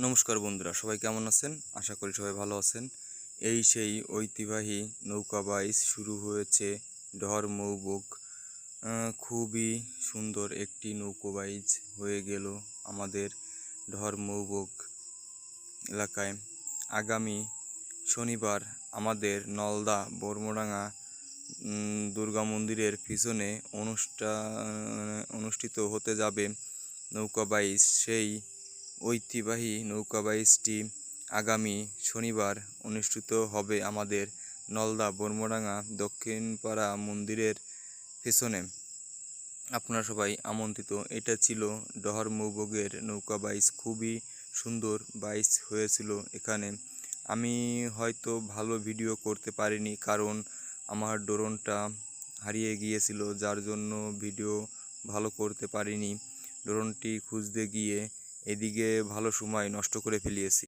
নমস্কার বন্ধুরা, সবাই কেমন আছেন? আশা করি সবাই ভালো আছেন। এই সেই ঐতিহ্যবাহী নৌকা বাইচ শুরু হয়েছে ডহরমৌবুক। খুবই সুন্দর একটি নৌকো বাইচ হয়ে গেল আমাদের ডহরমৌবুক এলাকায়। আগামী শনিবার আমাদের নলদা বর্মডাঙ্গা দুর্গা মন্দিরের পিছনে অনুষ্ঠিত হতে যাবে নৌকা বাইচ। সেই ঐতিহ্যবাহী নৌকা বাইচটি আগামী শনিবার অনুষ্ঠিত হবে আমাদের নলদা বর্মডাঙ্গা দক্ষিণপাড়া মন্দিরের পেছনে। আপনারা সবাই আমন্ত্রিত। এটা ছিল ডহরমৌবুকের নৌকা বাইচ। খুবই সুন্দর বাইচ হয়েছিল এখানে। আমি হয়তো ভালো ভিডিও করতে পারিনি, কারণ আমার ড্রোনটা হারিয়ে গিয়েছিল, যার জন্য ভিডিও ভালো করতে পারিনি। ড্রোনটি খুঁজতে গিয়ে এদিকে ভালো সময় নষ্ট করে ফেলিয়েছি।